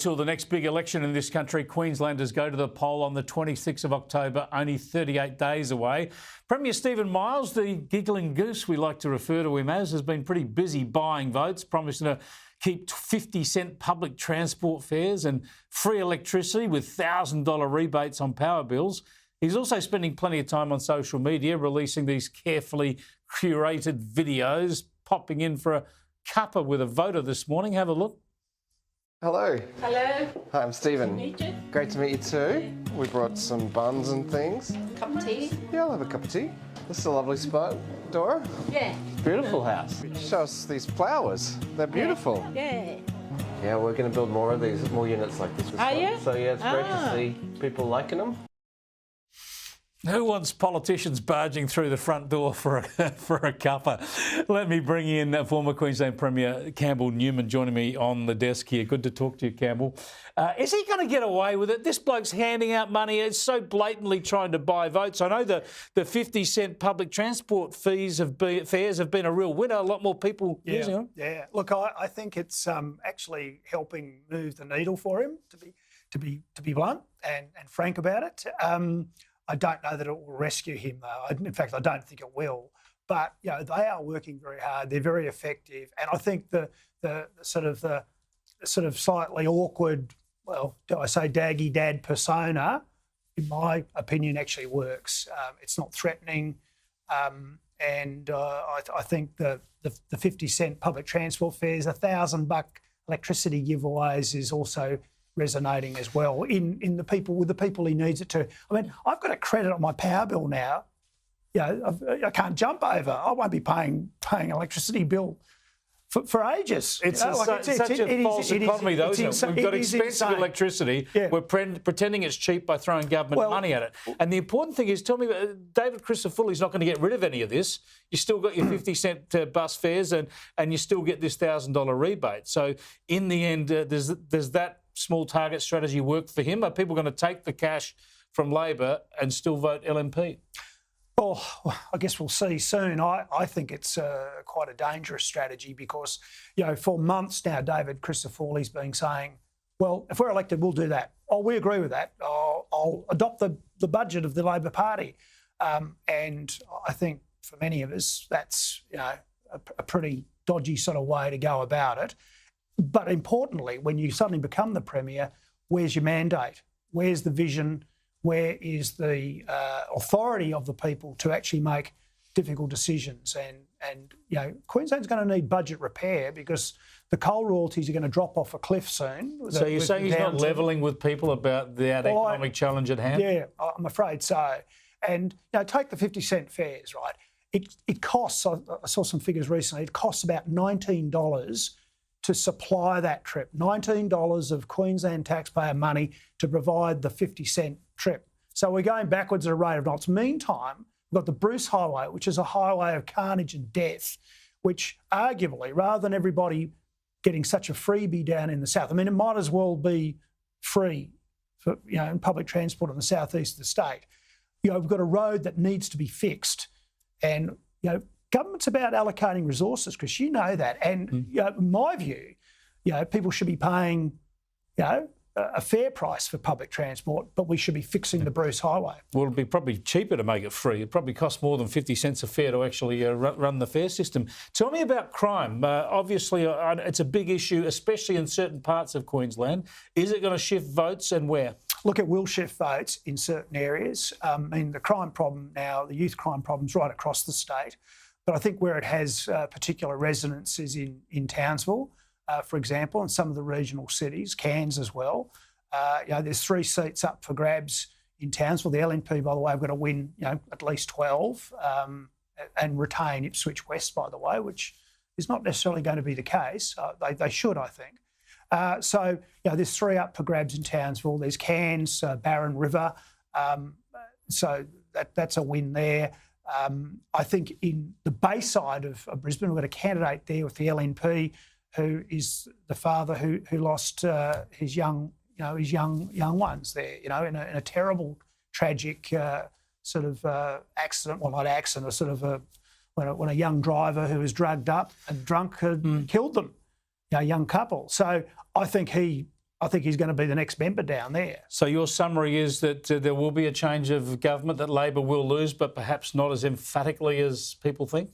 Till the next big election in this country, Queenslanders go to the poll on the 26th of October, only 38 days away. Premier Stephen Miles, the giggling goose we like to refer to him as, has been pretty busy buying votes, promising to keep 50-cent public transport fares and free electricity with $1,000 rebates on power bills. He's also spending plenty of time on social media, releasing these carefully curated videos, popping in for a cuppa with a voter this morning. Have a look. Hello. Hello. Hi, I'm Stephen. Nice to meet you. Great to meet you too. We brought some buns and things. Cup of tea? Yeah, I'll have a cup of tea. This is a lovely spot, Dora. Yeah. Beautiful house. Show us these flowers. They're beautiful. Yeah. Yeah, we're going to build more of these, more units like this. Are you? So yeah, it's great to see people liking them. Who wants politicians barging through the front door for a cuppa? Let me bring in former Queensland Premier Campbell Newman joining me on the desk here. Good to talk to you, Campbell. Is he going to get away with it? This bloke's handing out money. It's so blatantly trying to buy votes. I know the 50-cent public transport fares have been a real winner. A lot more people using them. Yeah. Look, I think it's actually helping move the needle for him, to be blunt and frank about it. I don't know that it will rescue him, though. In fact, I don't think it will. But you know, they are working very hard. They're very effective, and I think the sort of slightly awkward, well, do I say daggy dad persona, in my opinion, actually works. It's not threatening, and I think the 50-cent public transport fares, $1,000 electricity giveaways is also resonating as well in the people, with the people he needs it to. I mean, I've got a credit on my power bill now. You know, I can't jump over. I won't be paying electricity bill for ages. It's such a false economy, though, isn't it? We've got expensive electricity. Yeah. We're pretending it's cheap by throwing government money at it. And the important thing is, tell me, David Crisafulli's not going to get rid of any of this. You still got your 50-cent bus fares and you still get this $1,000 rebate. So in the end, does that small target strategy work for him? Are people going to take the cash from Labor and still vote LNP? Well, I guess we'll see soon. I think it's quite a dangerous strategy because, you know, for months now, David Crisafulli's been saying, well, if we're elected, we'll do that. Oh, we agree with that. I'll adopt the budget of the Labor Party. And I think for many of us, that's, you know, a pretty dodgy sort of way to go about it. But importantly, when you suddenly become the Premier, where's your mandate? Where's the vision? Where is the authority of the people to actually make difficult decisions? And you know, Queensland's going to need budget repair because the coal royalties are going to drop off a cliff soon. So you're saying he's not levelling with people about the economic challenge at hand? Yeah, I'm afraid so. And you know, take the 50-cent fares, right? It costs, I saw some figures recently, it costs about $19 to supply that trip, $19 of Queensland taxpayer money to provide the 50-cent trip. So we're going backwards at a rate of knots. Meantime, we've got the Bruce Highway, which is a highway of carnage and death, which arguably, rather than everybody getting such a freebie down in the south, I mean, it might as well be free for, you know, in public transport in the southeast of the state. You know, we've got a road that needs to be fixed, and you know, government's about allocating resources, because you know that. And you know, in my view, you know, people should be paying, you know, a fair price for public transport, but we should be fixing the Bruce Highway. Well, it'd be probably cheaper to make it free. It'd probably cost more than 50 cents a fare to actually run the fare system. Tell me about crime. Obviously, it's a big issue, especially in certain parts of Queensland. Is it going to shift votes, and where? Look, it will shift votes in certain areas. I mean, the crime problem now, the youth crime problem's right across the state. But I think where it has particular resonance is in Townsville, for example, and some of the regional cities, Cairns as well. You know, there's 3 seats up for grabs in Townsville. The LNP, by the way, have got to win, you know, at least 12 and retain Ipswich West, by the way, which is not necessarily going to be the case. They should, I think. So, you know, there's 3 up for grabs in Townsville. There's Cairns, Barron River. So that's a win there. I think in the Bayside of Brisbane, we've got a candidate there with the LNP who is the father who lost his young ones there, you know, in a terrible, tragic sort of accident. Well, not accident, a sort of when a young driver who was drugged up and drunk had killed them, you know, a young couple. So I think he I think he's going to be the next member down there. So your summary is that there will be a change of government, that Labor will lose, but perhaps not as emphatically as people think?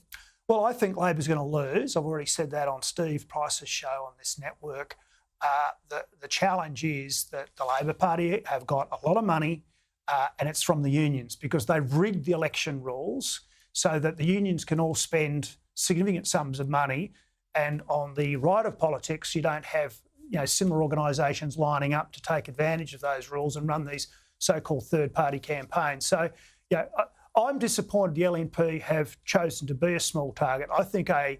Well, I think Labor's going to lose. I've already said that on Steve Price's show on this network. The challenge is that the Labor Party have got a lot of money and it's from the unions because they've rigged the election rules so that the unions can all spend significant sums of money, and on the right of politics you don't have similar organisations lining up to take advantage of those rules and run these so-called third-party campaigns. So, I'm disappointed the LNP have chosen to be a small target. I think a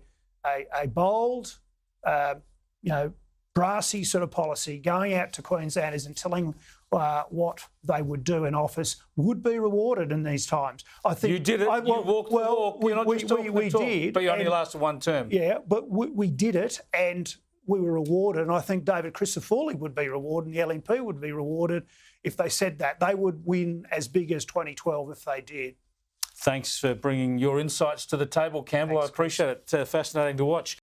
bold, brassy sort of policy going out to Queenslanders and telling what they would do in office would be rewarded in these times. I think you did it. You walked the walk. You're not just talking the talk, did, but you only lasted one term. Yeah, but we did it, and we were rewarded. And I think David Crisafulli would be rewarded, and the LNP would be rewarded if they said that. They would win as big as 2012 if they did. Thanks for bringing your insights to the table, Campbell. Thanks, I appreciate it. Fascinating to watch.